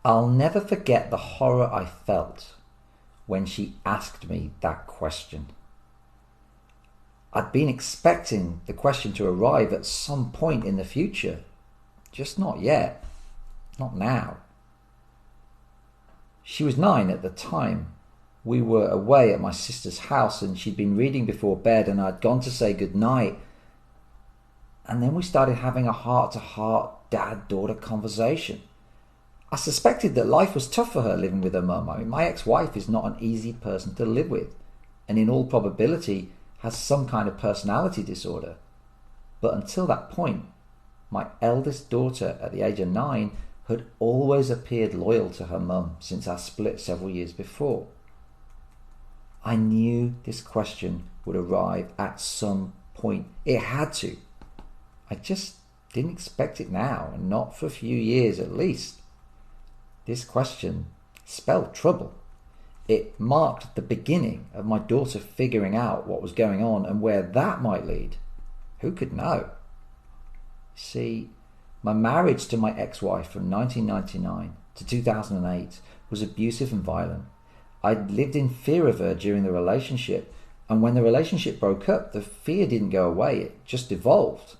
I'll never forget the horror I felt when she asked me that question. I'd been expecting the question to arrive at some point in the future, just not yet, not now. She was 9 at the time. We were away at my sister's house and she'd been reading before bed and I'd gone to say goodnight. And then we started having a heart-to-heart dad-daughter conversation. I suspected that life was tough for her living with her mum. I mean, my ex-wife is not an easy person to live with and in all probability has some kind of personality disorder. But until that point, my eldest daughter at the age of 9 had always appeared loyal to her mum since our split several years before. I knew this question would arrive at some point. It had to. I just didn't expect it now, and not for a few years at least. This question spelled trouble. It marked the beginning of my daughter figuring out what was going on and where that might lead. Who could know? See, my marriage to my ex-wife from 1999 to 2008 was abusive and violent. I'd lived in fear of her during the relationship, and when the relationship broke up, the fear didn't go away, it just evolved.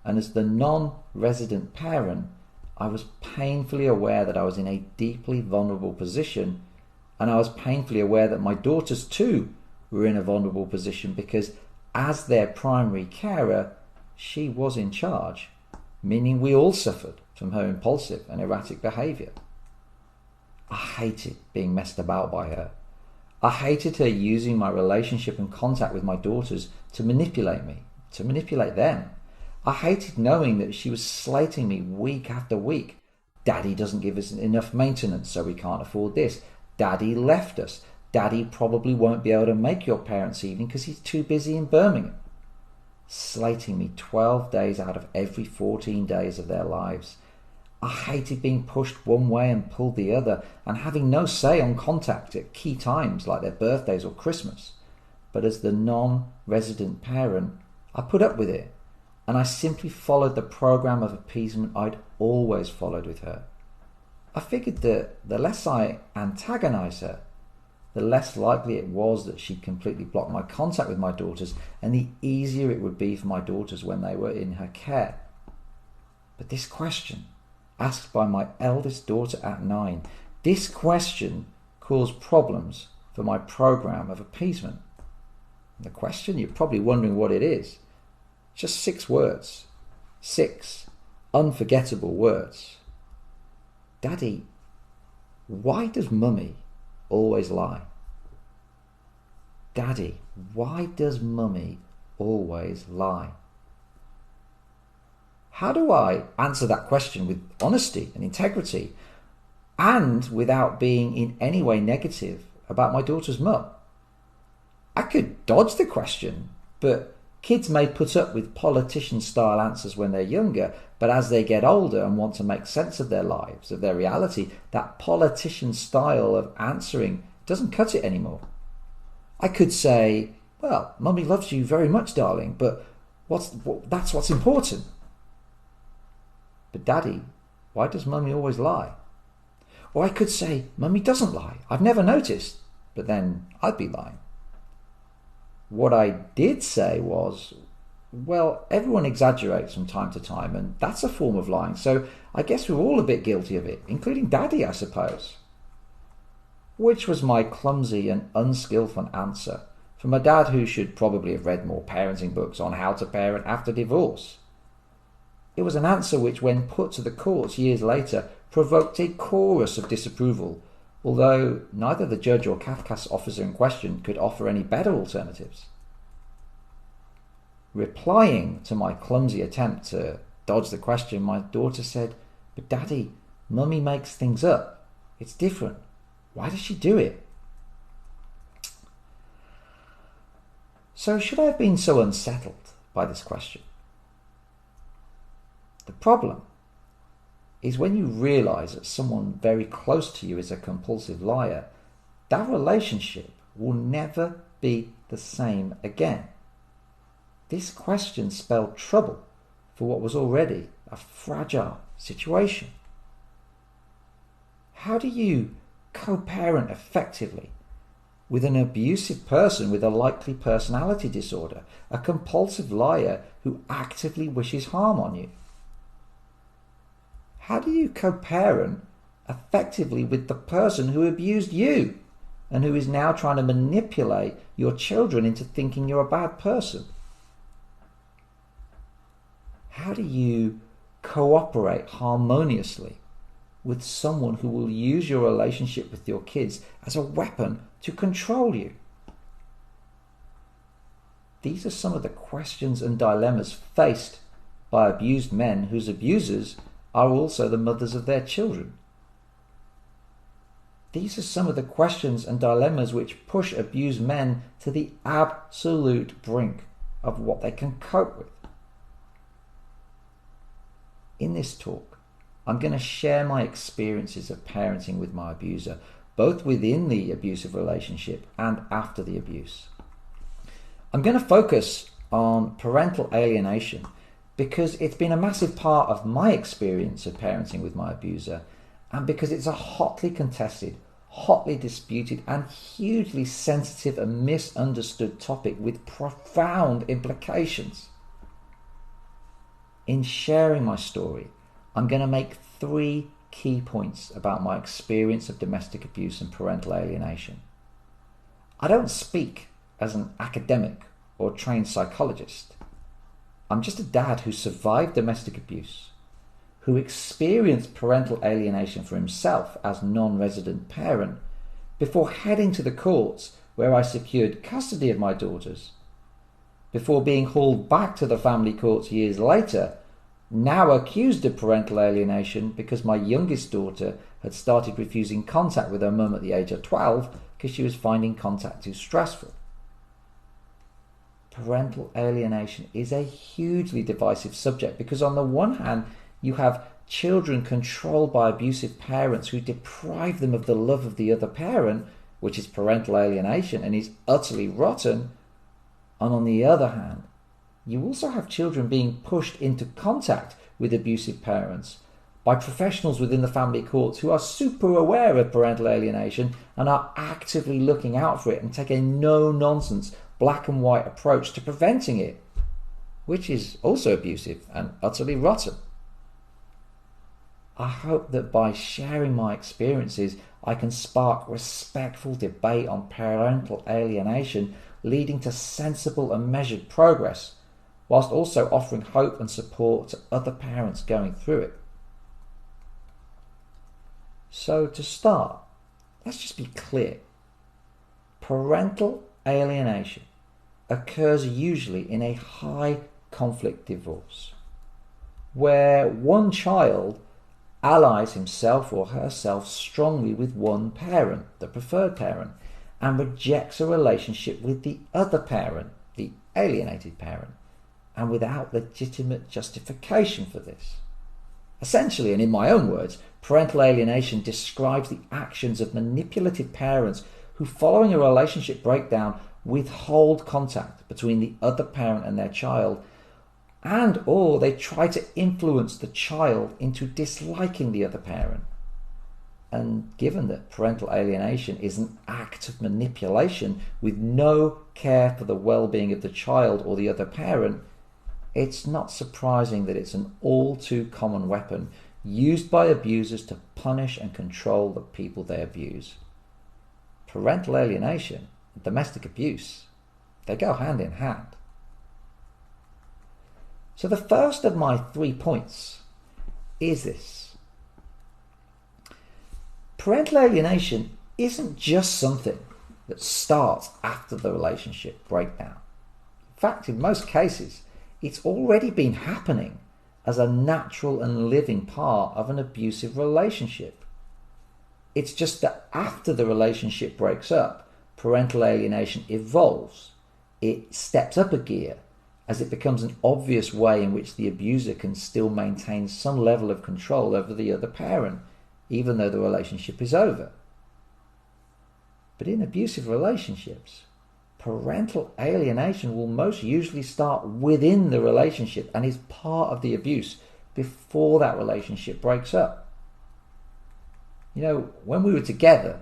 And as the non-resident parent, I was painfully aware that I was in a deeply vulnerable position, and I was painfully aware that my daughters too were in a vulnerable position because as their primary carer, she was in charge, meaning we all suffered from her impulsive and erratic behaviour. I hated being messed about by her. I hated her using my relationship and contact with my daughters to manipulate me, to manipulate them. I hated knowing that she was slating me week after week. Daddy doesn't give us enough maintenance, so we can't afford this. Daddy left us. Daddy probably won't be able to make your parents' evening because he's too busy in Birmingham. Slating me 12 days out of every 14 days of their lives. I hated being pushed one way and pulled the other and having no say on contact at key times like their birthdays or Christmas. But as the non-resident parent, I put up with it and I simply followed the program of appeasement I'd always followed with her. I figured that the less I antagonise her, the less likely it was that she'd completely block my contact with my daughters, and the easier it would be for my daughters when they were in her care. But this question, asked by my eldest daughter at 9, this question caused problems for my program of appeasement. And the question, you're probably wondering what it is. Just 6 words. 6 unforgettable words. Daddy, why does Mummy always lie? Daddy, why does Mummy always lie? How do I answer that question with honesty and integrity and without being in any way negative about my daughter's mum? I could dodge the question, but kids may put up with politician-style answers when they're younger, but as they get older and want to make sense of their lives, of their reality, that politician style of answering doesn't cut it anymore. I could say, well, Mummy loves you very much, darling, but that's what's important. But Daddy, why does Mummy always lie? Or I could say, Mummy doesn't lie. I've never noticed. But then I'd be lying. What I did say was, well, everyone exaggerates from time to time, and that's a form of lying, so I guess we're all a bit guilty of it, including Daddy, I suppose. Which was my clumsy and unskillful answer from a dad who should probably have read more parenting books on how to parent after divorce. It was an answer which, when put to the courts years later, provoked a chorus of disapproval, although neither the judge or CAFCAS officer in question could offer any better alternatives. Replying to my clumsy attempt to dodge the question, my daughter said, "But Daddy, Mummy makes things up. It's different. Why does she do it?" So should I have been so unsettled by this question? The problem is when you realise that someone very close to you is a compulsive liar, that relationship will never be the same again. This question spelled trouble for what was already a fragile situation. How do you co-parent effectively with an abusive person with a likely personality disorder, a compulsive liar who actively wishes harm on you? How do you co-parent effectively with the person who abused you and who is now trying to manipulate your children into thinking you're a bad person? How do you cooperate harmoniously with someone who will use your relationship with your kids as a weapon to control you? These are some of the questions and dilemmas faced by abused men whose abusers are also the mothers of their children. These are some of the questions and dilemmas which push abused men to the absolute brink of what they can cope with. In this talk, I'm going to share my experiences of parenting with my abuser, both within the abusive relationship and after the abuse. I'm going to focus on parental alienation because it's been a massive part of my experience of parenting with my abuser, and because it's a hotly contested, hotly disputed, and hugely sensitive and misunderstood topic with profound implications. In sharing my story, I'm going to make 3 key points about my experience of domestic abuse and parental alienation. I don't speak as an academic or trained psychologist. I'm just a dad who survived domestic abuse, who experienced parental alienation for himself as non-resident parent before heading to the courts where I secured custody of my daughters, before being hauled back to the family courts years later, now accused of parental alienation because my youngest daughter had started refusing contact with her mum at the age of 12 because she was finding contact too stressful. Parental alienation is a hugely divisive subject because on the one hand, you have children controlled by abusive parents who deprive them of the love of the other parent, which is parental alienation and is utterly rotten. And on the other hand, you also have children being pushed into contact with abusive parents by professionals within the family courts who are super aware of parental alienation and are actively looking out for it and take a no-nonsense, black and white approach to preventing it, which is also abusive and utterly rotten. I hope that by sharing my experiences, I can spark respectful debate on parental alienation, leading to sensible and measured progress, whilst also offering hope and support to other parents going through it. So to start, let's just be clear. Parental alienation occurs usually in a high conflict divorce, where one child allies himself or herself strongly with one parent, the preferred parent, and rejects a relationship with the other parent, the alienated parent, and without legitimate justification for this. Essentially, and in my own words, parental alienation describes the actions of manipulative parents who, following a relationship breakdown, withhold contact between the other parent and their child, and or they try to influence the child into disliking the other parent. And given that parental alienation is an act of manipulation with no care for the well-being of the child or the other parent, it's not surprising that it's an all too common weapon used by abusers to punish and control the people they abuse. Parental alienation and domestic abuse, they go hand in hand. So the first of my 3 points is this. Parental alienation isn't just something that starts after the relationship breakdown. In fact, in most cases, it's already been happening as a natural and living part of an abusive relationship. It's just that after the relationship breaks up, parental alienation evolves. It steps up a gear as it becomes an obvious way in which the abuser can still maintain some level of control over the other parent, even though the relationship is over. But in abusive relationships, parental alienation will most usually start within the relationship and is part of the abuse before that relationship breaks up. When we were together,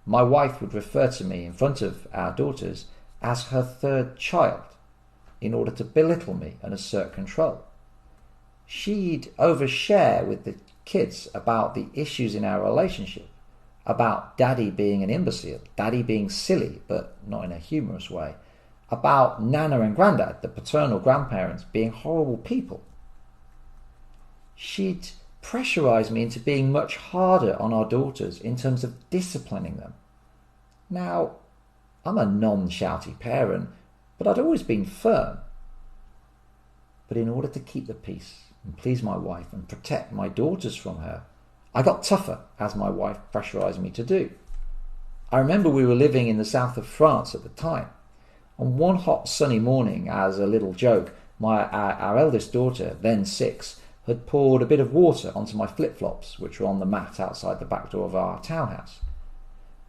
my wife would refer to me in front of our daughters as her third child in order to belittle me and assert control. She'd overshare with the kids about the issues in our relationship, about daddy being an imbecile, daddy being silly, but not in a humorous way, about Nana and Grandad, the paternal grandparents, being horrible people. She'd pressurize me into being much harder on our daughters in terms of disciplining them. Now, I'm a non-shouty parent, but I'd always been firm. But in order to keep the peace and please my wife and protect my daughters from her, I got tougher, as my wife pressurized me to do. I remember we were living in the south of France at the time. On one hot sunny morning, as a little joke, our eldest daughter, then 6, had poured a bit of water onto my flip-flops, which were on the mat outside the back door of our townhouse.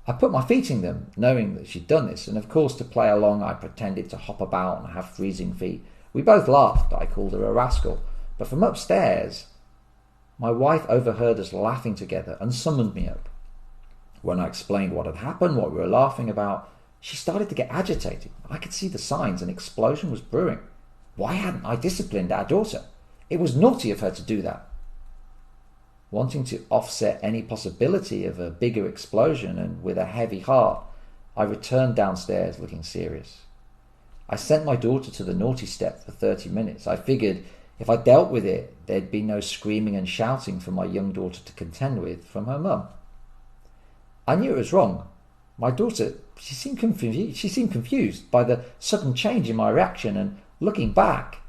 I put my feet in them, knowing that she'd done this, and of course to play along I pretended to hop about and have freezing feet. We both laughed. I called her a rascal. But from upstairs, my wife overheard us laughing together and summoned me up. When I explained what had happened, what we were laughing about, she started to get agitated. I could see the signs. An explosion was brewing. Why hadn't I disciplined our daughter? It was naughty of her to do that. Wanting to offset any possibility of a bigger explosion, and with a heavy heart, I returned downstairs looking serious. I sent my daughter to the naughty step for 30 minutes. I figured if I dealt with it, there'd be no screaming and shouting for my young daughter to contend with from her mum. I knew it was wrong. My daughter, she seemed confused by the sudden change in my reaction, and looking back,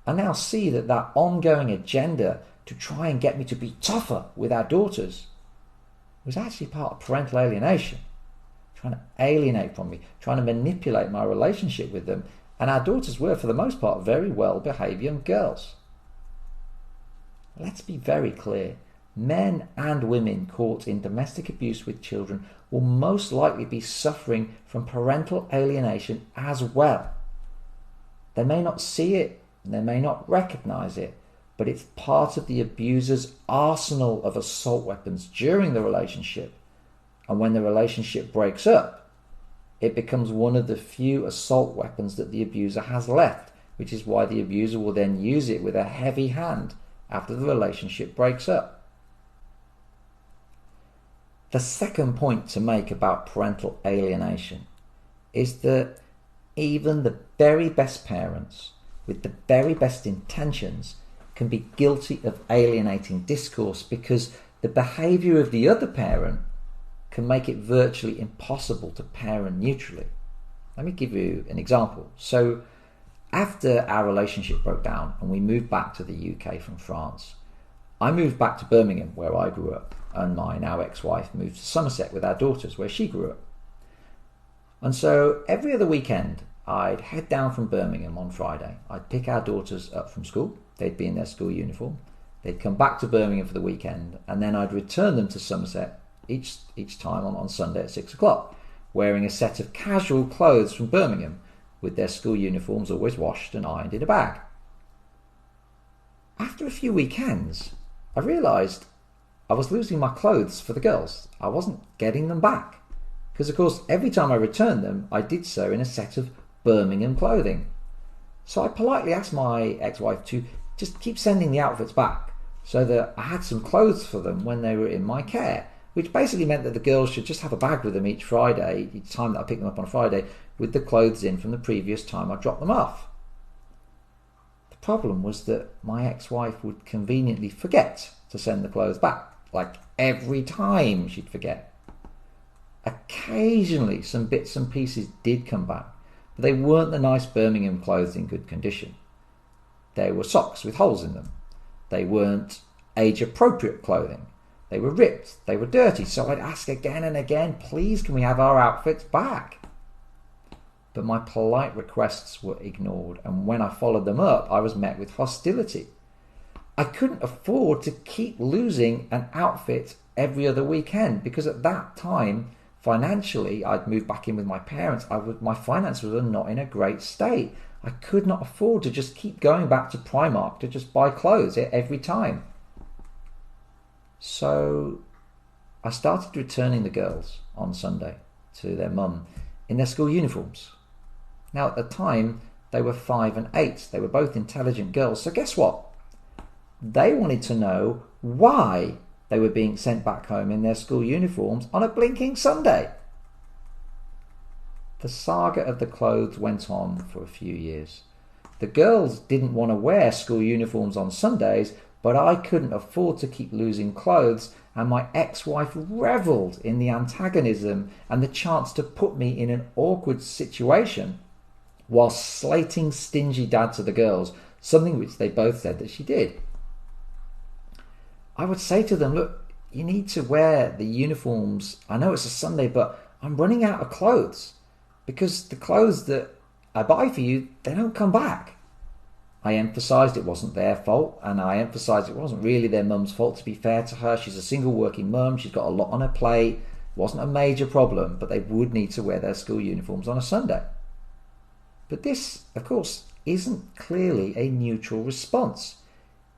I now see that ongoing agenda to try and get me to be tougher with our daughters was actually part of parental alienation, trying to alienate from me, trying to manipulate my relationship with them, and our daughters were, for the most part, very well-behaved young girls. Let's be very clear. Men and women caught in domestic abuse with children will most likely be suffering from parental alienation as well. They may not see it, they may not recognize it, but it's part of the abuser's arsenal of assault weapons during the relationship. And when the relationship breaks up, it becomes one of the few assault weapons that the abuser has left, which is why the abuser will then use it with a heavy hand after the relationship breaks up. The second point to make about parental alienation is that even the very best parents with the very best intentions can be guilty of alienating discourse, because the behaviour of the other parent can make it virtually impossible to parent neutrally. Let me give you an example. So after our relationship broke down and we moved back to the UK from France, I moved back to Birmingham, where I grew up, and my now ex-wife moved to Somerset with our daughters, where she grew up. And so every other weekend I'd head down from Birmingham on Friday. I'd pick our daughters up from school. They'd be in their school uniform. They'd come back to Birmingham for the weekend, and then I'd return them to Somerset each time on Sunday at 6 o'clock, wearing a set of casual clothes from Birmingham, with their school uniforms always washed and ironed in a bag. After a few weekends, I realised I was losing my clothes for the girls. I wasn't getting them back, because of course every time I returned them, I did so in a set of Birmingham clothing. So I politely asked my ex-wife to just keep sending the outfits back, so that I had some clothes for them when they were in my care, which basically meant that the girls should just have a bag with them each Friday, each time that I picked them up on a Friday, with the clothes in from the previous time I dropped them off. The problem was that my ex-wife would conveniently forget to send the clothes back. Like every time she'd forget. Occasionally some bits and pieces did come back, but they weren't the nice Birmingham clothes in good condition. They were socks with holes in them. They weren't age-appropriate clothing. They were ripped. They were dirty. So I'd ask again and again, please can we have our outfits back? But my polite requests were ignored, and when I followed them up, I was met with hostility. I couldn't afford to keep losing an outfit every other weekend, because at that time, financially, I'd moved back in with my parents. My finances were not in a great state. I could not afford to just keep going back to Primark to just buy clothes every time. So I started returning the girls on Sunday to their mum in their school uniforms. Now, at the time, they were 5 and 8. They were both intelligent girls. So guess what? They wanted to know why they were being sent back home in their school uniforms on a blinking Sunday. The saga of the clothes went on for a few years. The girls didn't want to wear school uniforms on Sundays, but I couldn't afford to keep losing clothes, and my ex-wife revelled in the antagonism and the chance to put me in an awkward situation while slating stingy dad to the girls, something which they both said that she did. I would say to them, look, you need to wear the uniforms. I know it's a Sunday, but I'm running out of clothes because the clothes that I buy for you, they don't come back. I emphasised it wasn't their fault, and I emphasised it wasn't really their mum's fault, to be fair to her. She's a single working mum. She's got a lot on her plate. It wasn't a major problem, but they would need to wear their school uniforms on a Sunday. But this, of course, isn't clearly a neutral response.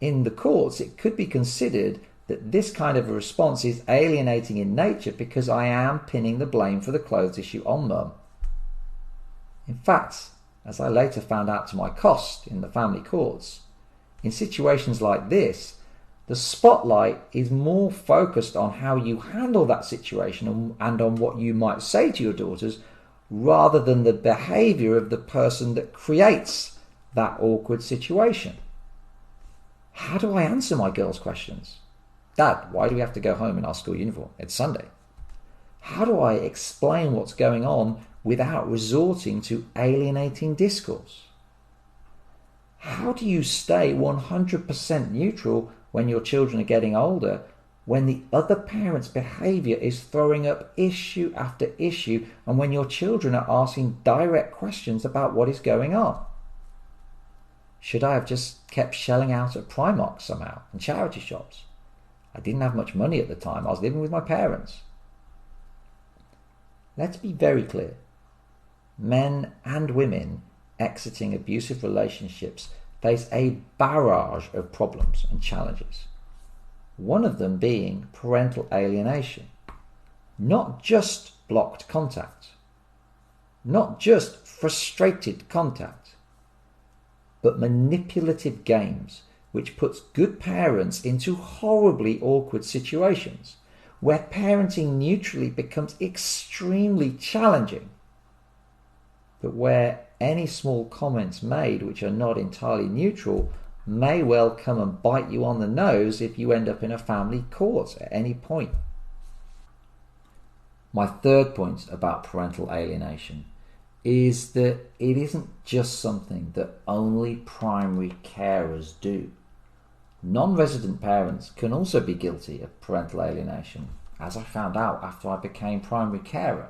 In the courts, it could be considered that this kind of a response is alienating in nature because I am pinning the blame for the clothes issue on mum. In fact, as I later found out to my cost in the family courts, in situations like this, the spotlight is more focused on how you handle that situation and on what you might say to your daughters, rather than the behaviour of the person that creates that awkward situation. How do I answer my girls' questions? Dad, why do we have to go home in our school uniform? It's Sunday. How do I explain what's going on without resorting to alienating discourse? How do you stay 100% neutral when your children are getting older, when the other parent's behaviour is throwing up issue after issue, and when your children are asking direct questions about what is going on? Should I have just kept shelling out at Primark somehow and charity shops? I didn't have much money at the time. I was living with my parents. Let's be very clear. Men and women exiting abusive relationships face a barrage of problems and challenges. One of them being parental alienation. Not just blocked contact, not just frustrated contact, but manipulative games which puts good parents into horribly awkward situations where parenting neutrally becomes extremely challenging, but where any small comments made which are not entirely neutral may well come and bite you on the nose if you end up in a family court at any point. My third point about parental alienation is that it isn't just something that only primary carers do. Non-resident parents can also be guilty of parental alienation, as I found out after I became primary carer.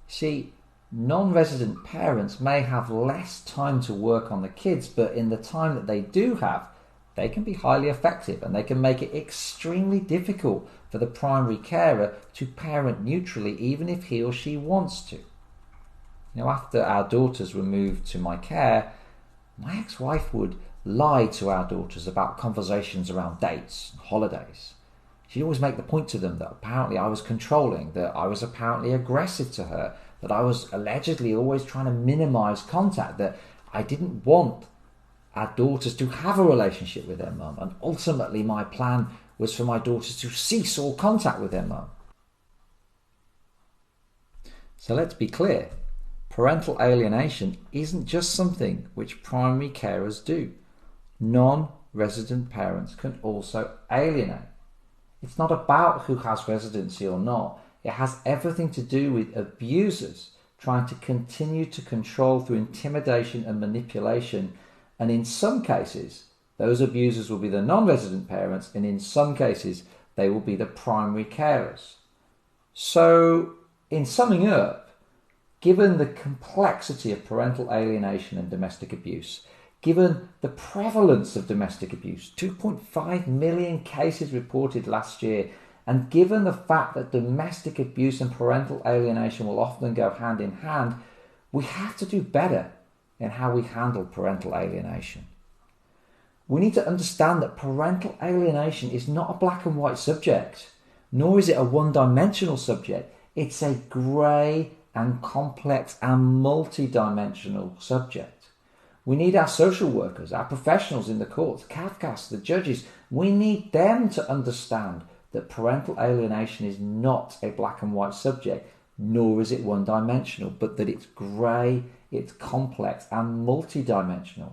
See, non-resident parents may have less time to work on the kids, but in the time that they do have, they can be highly effective, and they can make it extremely difficult for the primary carer to parent neutrally, even if he or she wants to. After our daughters were moved to my care, my ex-wife would lie to our daughters about conversations around dates and holidays. She'd always make the point to them that apparently I was controlling, that I was apparently aggressive to her, that I was allegedly always trying to minimise contact, that I didn't want our daughters to have a relationship with their mum, and ultimately my plan was for my daughters to cease all contact with their mum. So let's be clear. Parental alienation isn't just something which primary carers do. Non-resident parents can also alienate. It's not about who has residency or not. It has everything to do with abusers trying to continue to control through intimidation and manipulation. And in some cases, those abusers will be the non-resident parents, and in some cases, they will be the primary carers. So, in summing up, given the complexity of parental alienation and domestic abuse, given the prevalence of domestic abuse, 2.5 million cases reported last year, and given the fact that domestic abuse and parental alienation will often go hand in hand, we have to do better in how we handle parental alienation. We need to understand that parental alienation is not a black and white subject. nor is it a one-dimensional subject. It's a grey and complex and multidimensional subject. We need our social workers, our professionals in the courts, CAFCAS, the judges. We need them to understand that parental alienation is not a black and white subject, nor is it one-dimensional, but that it's grey, it's complex and multidimensional.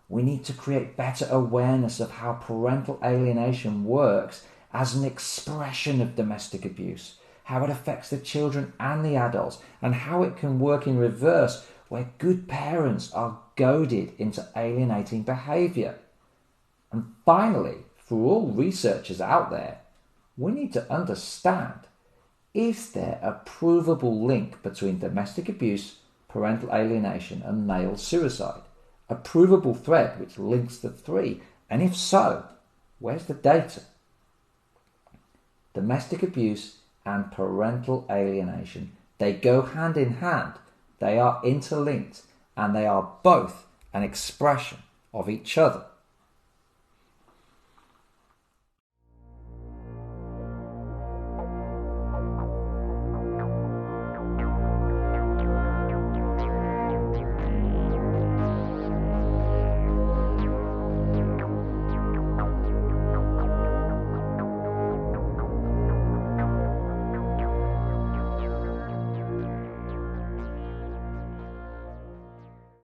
We need to create better awareness of how parental alienation works as an expression of domestic abuse, how it affects the children and the adults, and how it can work in reverse where good parents are goaded into alienating behaviour. And finally, for all researchers out there, we need to understand, is there a provable link between domestic abuse, parental alienation and male suicide? A provable thread which links the three? And if so, where's the data? Domestic abuse and parental alienation, they go hand in hand, they are interlinked, and they are both an expression of each other.